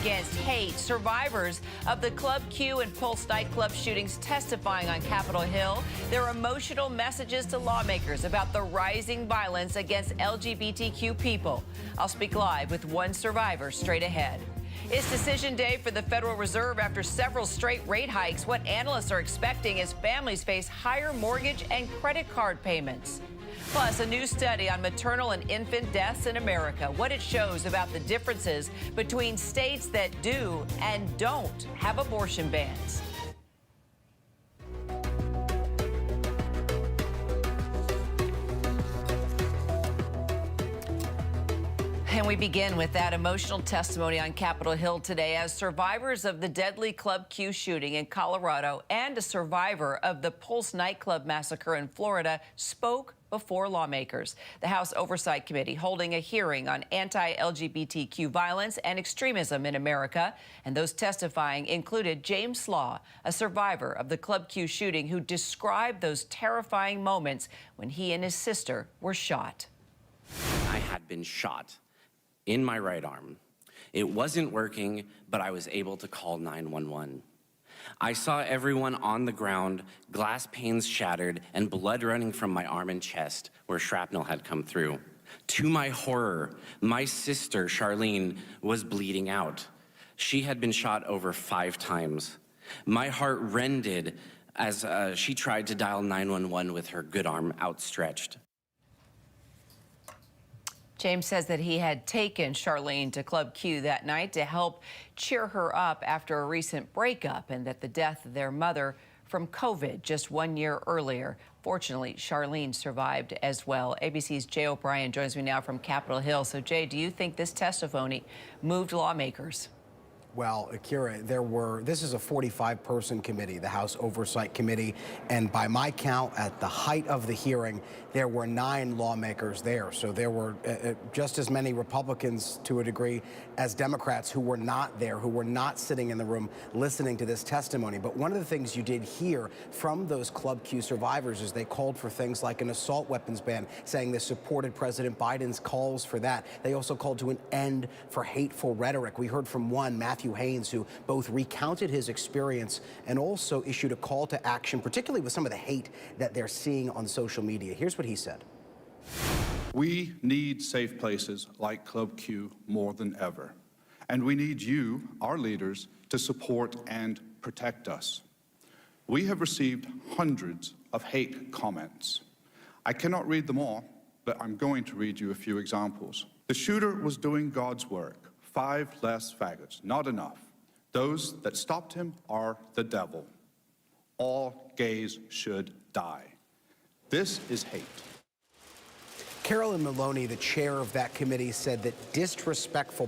against hate. Survivors of the Club Q and Pulse nightclub shootings testifying on Capitol Hill. Their emotional messages to lawmakers about the rising violence against LGBTQ people. I'll speak live with one survivor straight ahead. It's decision day for the Federal Reserve after several straight rate hikes. What analysts are expecting as families face higher mortgage and credit card payments. Plus, a new study on maternal and infant deaths in America, what it shows about the differences between states that do and don't have abortion bans. And we begin with that emotional testimony on Capitol Hill today as survivors of the deadly Club Q shooting in Colorado and a survivor of the Pulse nightclub massacre in Florida spoke before lawmakers. The House Oversight Committee holding a hearing on anti-LGBTQ violence and extremism in America. And those testifying included James Slaw, a survivor of the Club Q shooting, who described those terrifying moments when he and his sister were shot. I had been shot in my right arm. It wasn't working, but I was able to call 911. I saw everyone on the ground, glass panes shattered, and blood running from my arm and chest where shrapnel had come through. To my horror, my sister, Charlene, was bleeding out. She had been shot over 5 times. My heart rended as she tried to dial 911 with her good arm outstretched. James says that he had taken Charlene to Club Q that night to help cheer her up after a recent breakup, and that the death of their mother from COVID just 1 year earlier. Fortunately, Charlene survived as well. ABC's Jay O'Brien joins me now from Capitol Hill. So, Jay, do you think this testimony moved lawmakers? Well, Akira, this is a 45-person committee, the House Oversight Committee, and by my count, at the height of the hearing, there were 9 lawmakers there. So there were just as many Republicans, to a degree, as Democrats who were not there, who were not sitting in the room listening to this testimony. But one of the things you did hear from those Club Q survivors is they called for things like an assault weapons ban, saying they supported President Biden's calls for that. They also called to an end for hateful rhetoric. We heard from one, Matthew Haynes, who both recounted his experience and also issued a call to action, particularly with some of the hate that they're seeing on social media. Here's what he said. We need safe places like Club Q more than ever. And we need you, our leaders, to support and protect us. We have received hundreds of hate comments. I cannot read them all, but I'm going to read you a few examples. The shooter was doing God's work. 5 less faggots, not enough. Those that stopped him are the devil. All gays should die. This is hate. Carolyn Maloney, the chair of that committee, said that despicable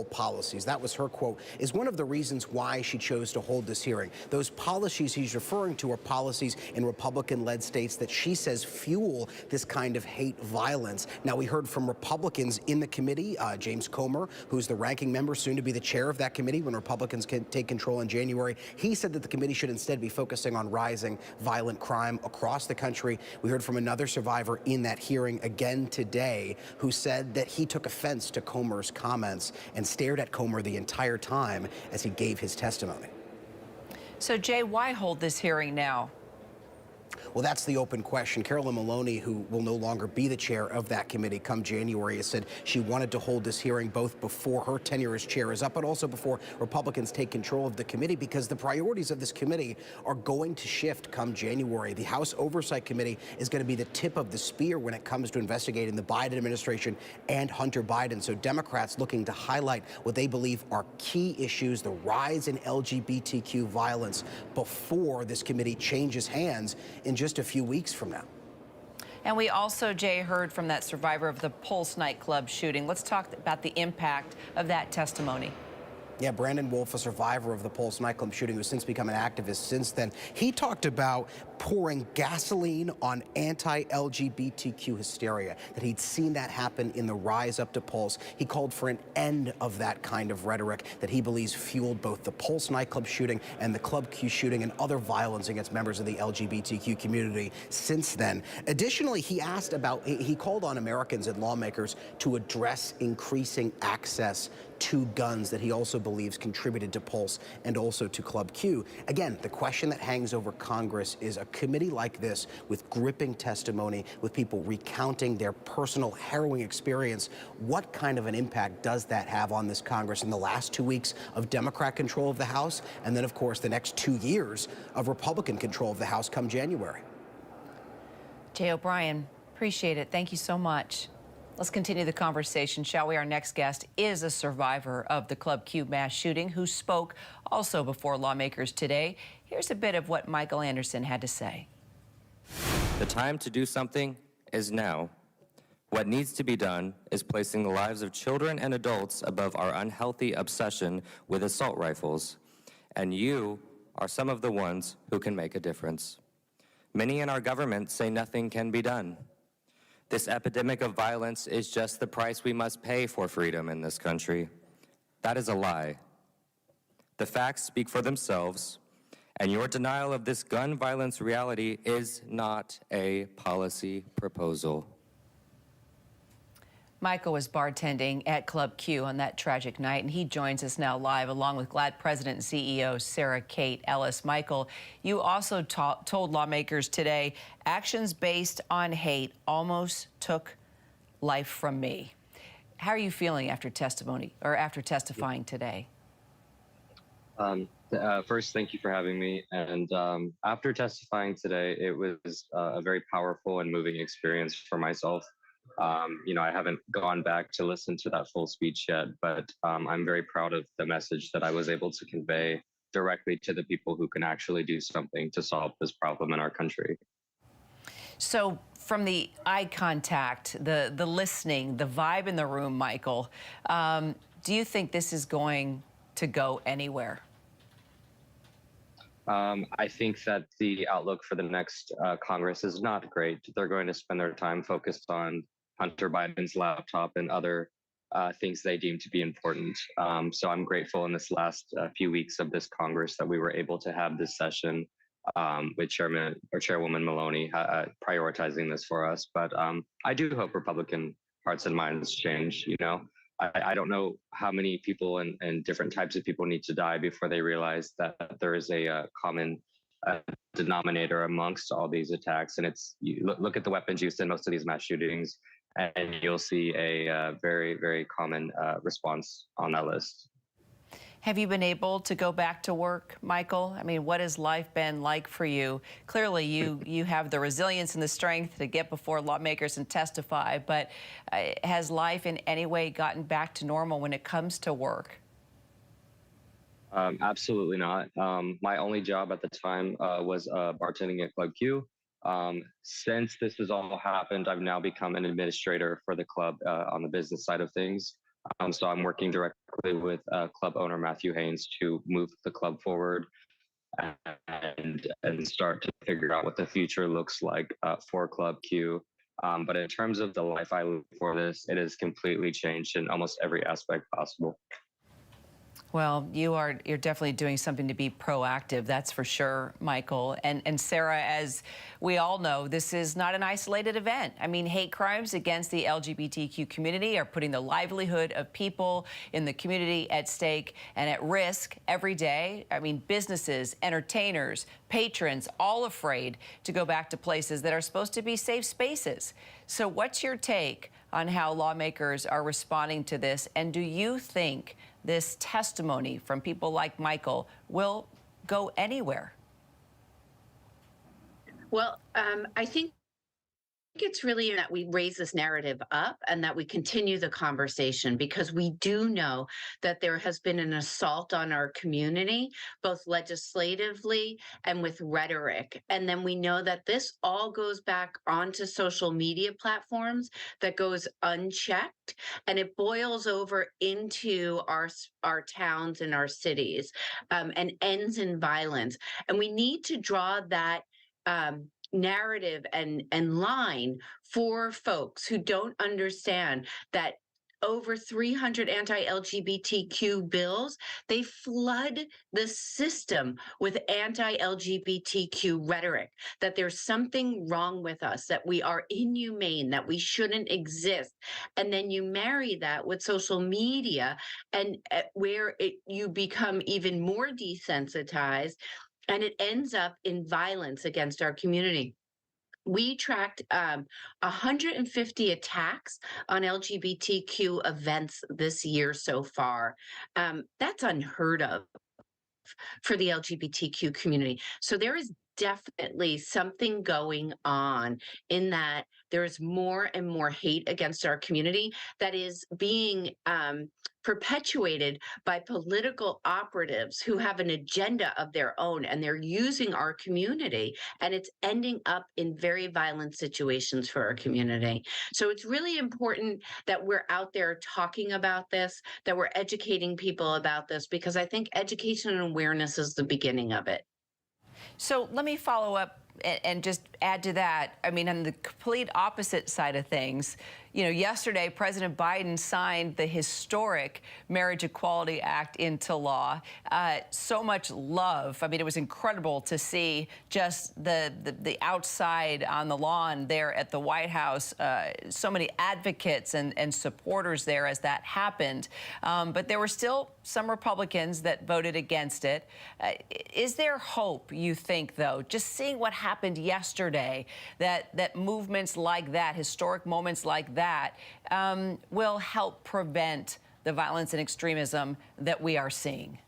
policies, that was her quote, is one of the reasons why she chose to hold this hearing. Those policies he's referring to are policies in Republican-led states that she says fuel this kind of hate violence. Now, we heard from Republicans in the committee, James Comer, who's the ranking member, soon to be the chair of that committee when Republicans can take control in January. He said that the committee should instead be focusing on rising violent crime across the country. We heard from another survivor in that hearing again today who said that he took offense to Comer's comments and stared at Comer the entire time as he gave his testimony. So, Jay, why hold this hearing now? Well, that's the open question. Carolyn Maloney, who will no longer be the chair of that committee come January, has said she wanted to hold this hearing both before her tenure as chair is up, but also before Republicans take control of the committee, because the priorities of this committee are going to shift come January. The House Oversight Committee is going to be the tip of the spear when it comes to investigating the Biden administration and Hunter Biden. So Democrats looking to highlight what they believe are key issues, the rise in LGBTQ violence, before this committee changes hands in just a few weeks from now. And we also, Jay, heard from that survivor of the Pulse nightclub shooting. Let's talk about the impact of that testimony. Yeah, Brandon Wolf, a survivor of the Pulse nightclub shooting, who's since become an activist since then. He talked about pouring gasoline on anti-LGBTQ hysteria, that he'd seen that happen in the rise up to Pulse. He called for an end of that kind of rhetoric that he believes fueled both the Pulse nightclub shooting and the Club Q shooting and other violence against members of the LGBTQ community since then. Additionally, he called on Americans and lawmakers to address increasing access to guns that he also believes contributed to Pulse and also to Club Q. Again, the question that hangs over Congress is a committee like this with gripping testimony, with people recounting their personal harrowing experience. What kind of an impact does that have on this Congress in the last 2 weeks of Democrat control of the House, and then, of course, the next 2 years of Republican control of the House come January? Jay O'Brien, appreciate it. Thank you so much. Let's continue the conversation, shall we? Our next guest is a survivor of the Club Q mass shooting who spoke also before lawmakers today. Here's a bit of what Michael Anderson had to say. The time to do something is now. What needs to be done is placing the lives of children and adults above our unhealthy obsession with assault rifles. And you are some of the ones who can make a difference. Many in our government say nothing can be done. This epidemic of violence is just the price we must pay for freedom in this country. That is a lie. The facts speak for themselves, and your denial of this gun violence reality is not a policy proposal. Michael was bartending at Club Q on that tragic night, and he joins us now live along with GLAAD President and CEO Sarah Kate Ellis. Michael, you also told lawmakers today, actions based on hate almost took life from me. How are you feeling after testifying today? First, thank you for having me. And after testifying today, it was a very powerful and moving experience for myself. I haven't gone back to listen to that full speech yet, but I'm very proud of the message that I was able to convey directly to the people who can actually do something to solve this problem in our country. So from the eye contact, the listening, the vibe in the room, Michael, do you think this is going to go anywhere? I think that the outlook for the next Congress is not great. They're going to spend their time focused on Hunter Biden's laptop and other things they deem to be important. So I'm grateful in this last few weeks of this Congress that we were able to have this session with Chairwoman Maloney prioritizing this for us. But I do hope Republican hearts and minds change. I don't know how many people and different types of people need to die before they realize that there is a common denominator amongst all these attacks. And you look at the weapons used in most of these mass shootings, and you'll see a very, very common response on that list. Have you been able to go back to work, Michael? I mean, what has life been like for you? Clearly, you have the resilience and the strength to get before lawmakers and testify, but has life in any way gotten back to normal when it comes to work? Absolutely not. My only job at the time was bartending at Club Q. Since this has all happened, I've now become an administrator for the club on the business side of things. So I'm working directly with club owner Matthew Haynes to move the club forward and start to figure out what the future looks like for Club Q. But in terms of the life I live for this, it has completely changed in almost every aspect possible. Well, you're definitely doing something to be proactive, that's for sure, Michael. And Sarah, as we all know, this is not an isolated event. I mean, hate crimes against the LGBTQ community are putting the livelihood of people in the community at stake and at risk every day. I mean, businesses, entertainers, patrons, all afraid to go back to places that are supposed to be safe spaces. So what's your take on how lawmakers are responding to this? And do you think this testimony from people like Michael will go anywhere? Well, I think it's really that we raise this narrative up and that we continue the conversation, because we do know that there has been an assault on our community, both legislatively and with rhetoric. And then we know that this all goes back onto social media platforms that goes unchecked, and it boils over into our towns and our cities and ends in violence. And we need to draw that narrative and line for folks who don't understand that over 300 anti-LGBTQ bills, they flood the system with anti-LGBTQ rhetoric, that there's something wrong with us, that we are inhumane, that we shouldn't exist. And then you marry that with social media and you become even more desensitized, and it ends up in violence against our community. We tracked 150 attacks on LGBTQ events this year so far. That's unheard of for the LGBTQ community. So there is definitely something going on in that there is more and more hate against our community that is being perpetuated by political operatives who have an agenda of their own, and they're using our community, and it's ending up in very violent situations for our community. So it's really important that we're out there talking about this, that we're educating people about this, because I think education and awareness is the beginning of it. So let me follow up and just add to that. I mean, on the complete opposite side of things, you know, yesterday, President Biden signed the historic Marriage Equality Act into law. So much love. I mean, it was incredible to see just the outside on the lawn there at the White House. So many advocates and supporters there as that happened. But there were still some Republicans that voted against it. Is there hope, you think, though, just seeing what happened yesterday, that movements like that, historic moments like that, will help prevent the violence and extremism that we are seeing?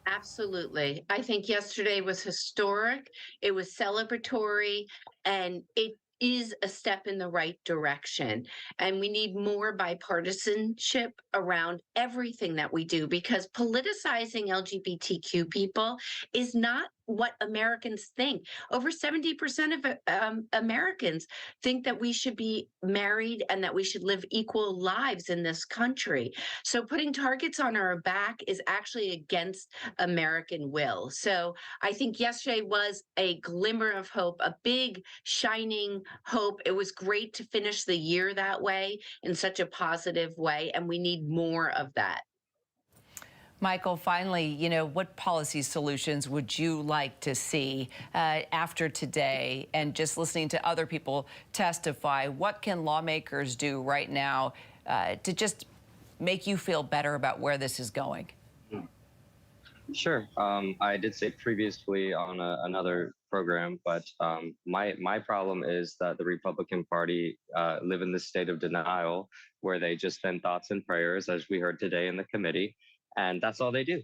Absolutely. I think yesterday was historic. It was celebratory, and it is a step in the right direction. And we need more bipartisanship around everything that we do, because politicizing LGBTQ people is not what Americans think. Over 70% of Americans think that we should be married and that we should live equal lives in this country. So putting targets on our back is actually against American will. So I think yesterday was a glimmer of hope, a big shining hope. It was great to finish the year that way, in such a positive way, and we need more of that. Michael, finally, you know, what policy solutions would you like to see after today? And just listening to other people testify, what can lawmakers do right now to just make you feel better about where this is going? Sure. I did say previously on another program, but my problem is that the Republican Party live in this state of denial where they just send thoughts and prayers, as we heard today in the committee, and that's all they do.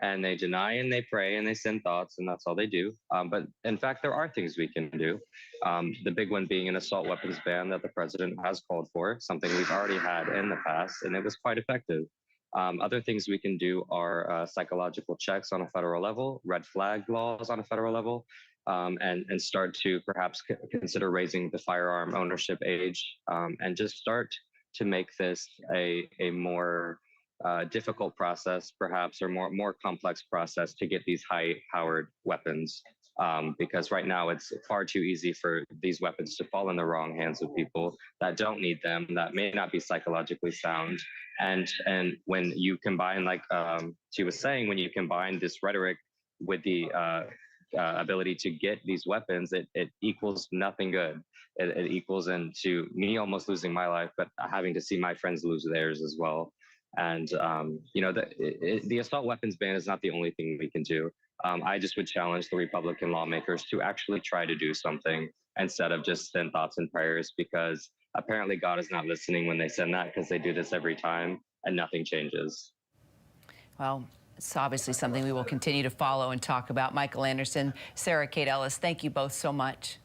And they deny and they pray and they send thoughts, and that's all they do. But in fact, there are things we can do. The big one being an assault weapons ban that the president has called for, something we've already had in the past, and it was quite effective. Other things we can do are psychological checks on a federal level, red flag laws on a federal level, and start to perhaps consider raising the firearm ownership age, and just start to make this a more difficult process, perhaps, or more complex process to get these high-powered weapons. Because right now it's far too easy for these weapons to fall in the wrong hands of people that don't need them, that may not be psychologically sound. And when you combine, like she was saying, when you combine this rhetoric with the ability to get these weapons, it equals nothing good. It equals into me almost losing my life, but having to see my friends lose theirs as well. And, you know, the assault weapons ban is not the only thing we can do. I just would challenge the Republican lawmakers to actually try to do something instead of just send thoughts and prayers, because apparently God is not listening when they send that, because they do this every time and nothing changes. Well, it's obviously something we will continue to follow and talk about. Michael Anderson, Sarah Kate Ellis, thank you both so much.